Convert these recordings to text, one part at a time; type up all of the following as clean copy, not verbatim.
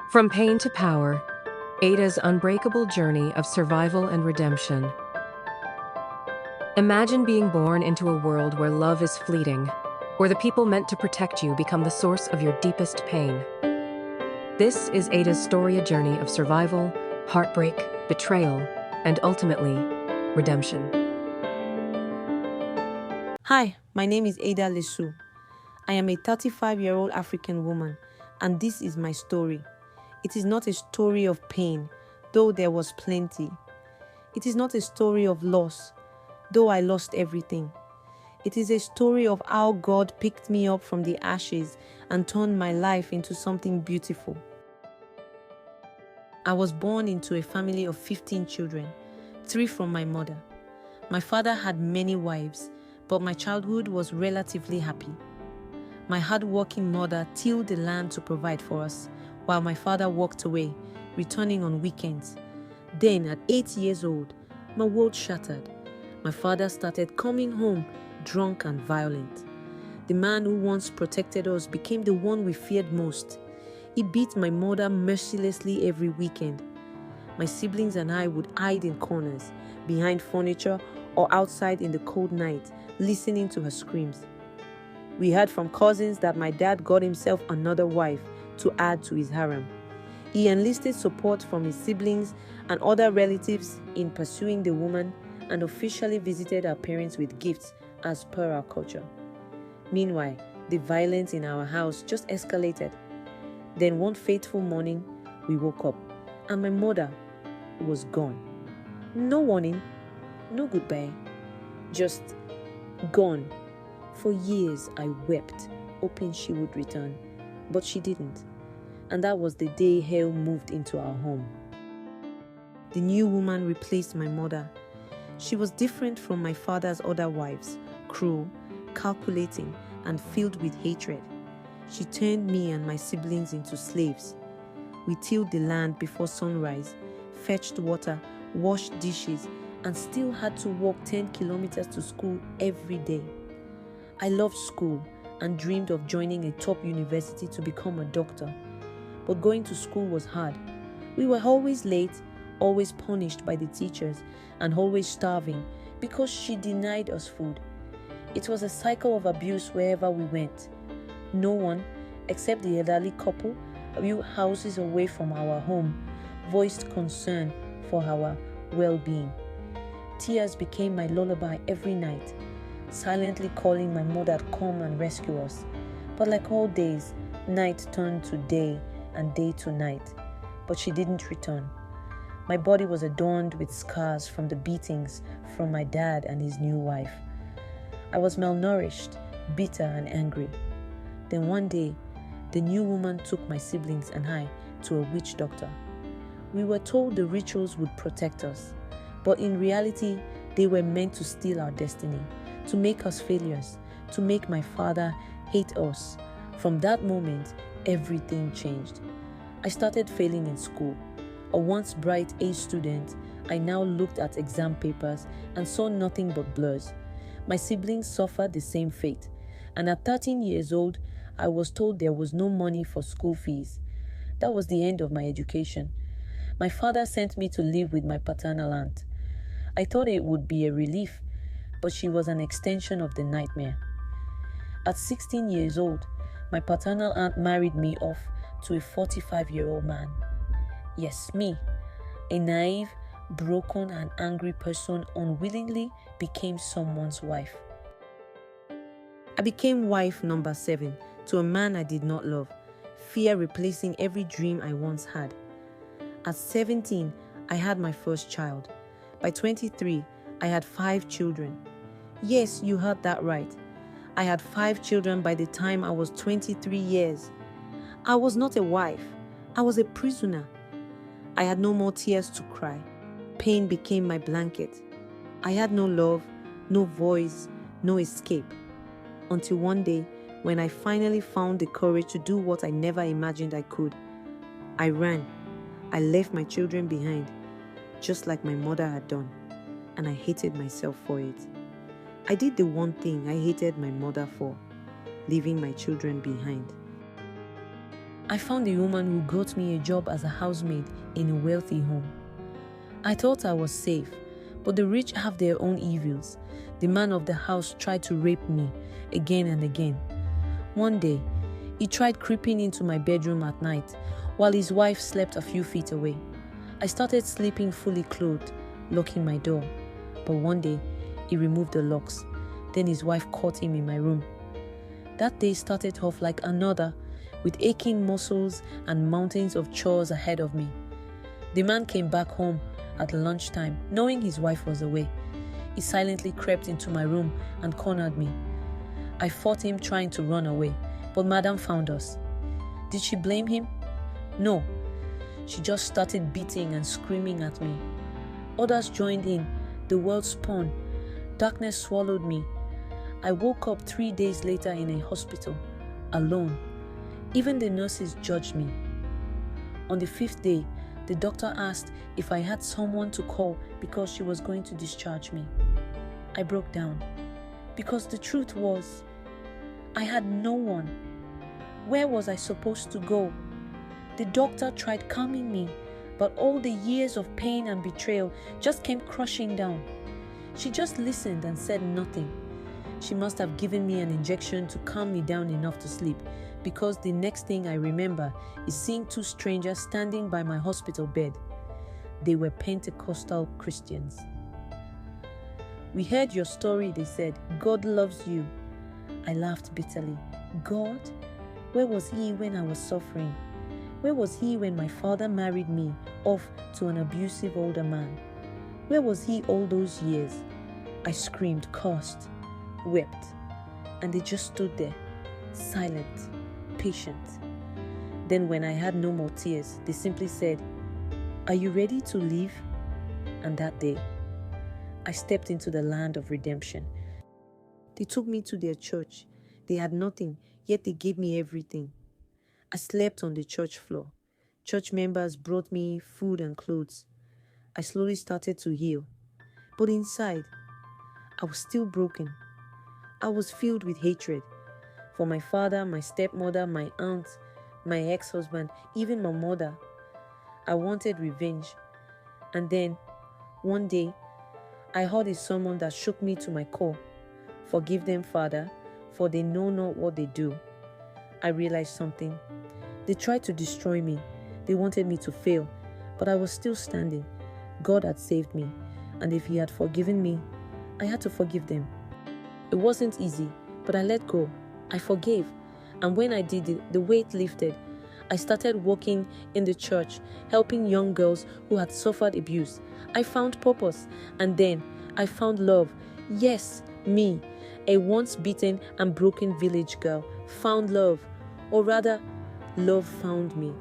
From pain to power, Ada's unbreakable journey of survival and redemption. Imagine being born into a world where love is fleeting, where the people meant to protect you become the source of your deepest pain. This is Ada's story, a journey of survival, heartbreak, betrayal, and ultimately, redemption. Hi, my name is Ada Lesu. I am a 35-year-old African woman, and this is my story. It is not a story of pain, though there was plenty. It is not a story of loss, though I lost everything. It is a story of how God picked me up from the ashes and turned my life into something beautiful. I was born into a family of 15 children, 3 from my mother. My father had many wives, but my childhood was relatively happy. My hard-working mother tilled the land to provide for us, while my father walked away, returning on weekends. Then, at 8 years old, my world shattered. My father started coming home drunk and violent. The man who once protected us became the one we feared most. He beat my mother mercilessly every weekend. My siblings and I would hide in corners, behind furniture, or outside in the cold night, listening to her screams. We heard from cousins that my dad got himself another wife to add to his harem. He enlisted support from his siblings and other relatives in pursuing the woman and officially visited our parents with gifts as per our culture. Meanwhile, the violence in our house just escalated. Then one fateful morning, we woke up and my mother was gone. No warning, no goodbye, just gone. For years I wept, hoping she would return, but she didn't. And that was the day hell moved into our home. The new woman replaced my mother. She was different from my father's other wives, cruel, calculating, and filled with hatred. She turned me and my siblings into slaves. We tilled the land before sunrise, fetched water, washed dishes, and still had to walk 10 kilometers to school every day. I loved school and dreamed of joining a top university to become a doctor. But going to school was hard. We were always late, always punished by the teachers, and always starving because she denied us food. It was a cycle of abuse wherever we went. No one, except the elderly couple a few houses away from our home, voiced concern for our well-being. Tears became my lullaby every night, silently calling my mother to come and rescue us. But like all days, night turned to day and day to night. But she didn't return. My body was adorned with scars from the beatings from my dad and his new wife. I was malnourished, bitter and angry. Then one day, the new woman took my siblings and I to a witch doctor. We were told the rituals would protect us, but in reality, they were meant to steal our destiny, to make us failures, to make my father hate us. From that moment, everything changed. I started failing in school. A once bright A student, I now looked at exam papers and saw nothing but blurs. My siblings suffered the same fate, and at 13 years old, I was told there was no money for school fees. That was the end of my education. My father sent me to live with my paternal aunt. I thought it would be a relief, but she was an extension of the nightmare. At 16 years old, my paternal aunt married me off to a 45-year-old man. Yes, me, a naive, broken and angry person unwillingly became someone's wife. I became wife number 7 to a man I did not love, fear replacing every dream I once had. At 17, I had my first child. By 23, I had 5 children. Yes, you heard that right. I had 5 children by the time I was 23 years. I was not a wife. I was a prisoner. I had no more tears to cry. Pain became my blanket. I had no love, no voice, no escape. Until one day, when I finally found the courage to do what I never imagined I could. I ran. I left my children behind, just like my mother had done, and I hated myself for it. I did the one thing I hated my mother for, leaving my children behind. I found a woman who got me a job as a housemaid in a wealthy home. I thought I was safe, but the rich have their own evils. The man of the house tried to rape me again and again. One day, he tried creeping into my bedroom at night while his wife slept a few feet away. I started sleeping fully clothed, locking my door. But one day, he removed the locks. Then his wife caught him in my room. That day started off like another, with aching muscles and mountains of chores ahead of me. The man came back home at lunchtime, knowing his wife was away. He silently crept into my room and cornered me. I fought him trying to run away, but Madam found us. Did she blame him? No. She just started beating and screaming at me. Others joined in. The world spun. Darkness swallowed me. I woke up 3 days later in a hospital, alone. Even the nurses judged me. On the 5th day, the doctor asked if I had someone to call because she was going to discharge me. I broke down because the truth was, I had no one. Where was I supposed to go? The doctor tried calming me, but all the years of pain and betrayal just came crushing down. She just listened and said nothing. She must have given me an injection to calm me down enough to sleep, because the next thing I remember is seeing 2 strangers standing by my hospital bed. They were Pentecostal Christians. "We heard your story," they said. "God loves you." I laughed bitterly. God? Where was He when I was suffering? Where was He when my father married me off to an abusive older man? Where was He all those years? I screamed, cursed, wept, and they just stood there, silent, patient. Then when I had no more tears, they simply said, "Are you ready to leave?" And that day, I stepped into the land of redemption. They took me to their church. They had nothing, yet they gave me everything. I slept on the church floor. Church members brought me food and clothes. I slowly started to heal. But inside, I was still broken. I was filled with hatred for my father, my stepmother, my aunt, my ex-husband, even my mother. I wanted revenge. And then, one day, I heard a sermon that shook me to my core. "Forgive them, Father, for they know not what they do." I realized something. They tried to destroy me. They wanted me to fail, but I was still standing. God had saved me, and if He had forgiven me, I had to forgive them. It wasn't easy, but I let go. I forgave, and when I did it, the weight lifted. I started working in the church, helping young girls who had suffered abuse. I found purpose, and then I found love. Yes, me, a once beaten and broken village girl, found love, or rather, love found me.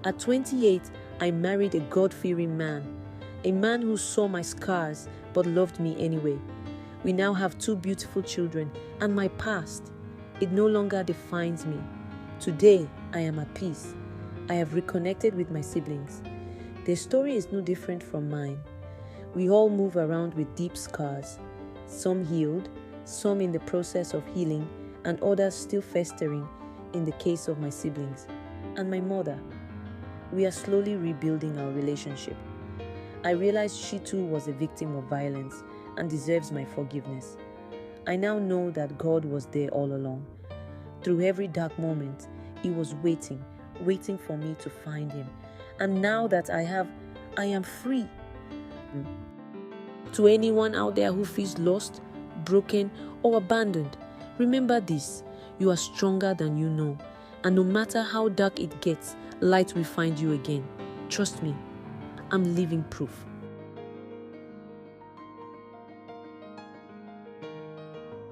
At 28, I married a God-fearing man, a man who saw my scars but loved me anyway. We now have 2 beautiful children, and my past, it no longer defines me. Today, I am at peace. I have reconnected with my siblings. Their story is no different from mine. We all move around with deep scars, some healed, some in the process of healing, and others still festering in the case of my siblings. And my mother, we are slowly rebuilding our relationship. I realized she too was a victim of violence and deserves my forgiveness. I now know that God was there all along. Through every dark moment, He was waiting for me to find Him. And now that I am free. To anyone out there who feels lost, broken, or abandoned, remember this: you are stronger than you know. And no matter how dark it gets, light will find you again. Trust me, I'm living proof.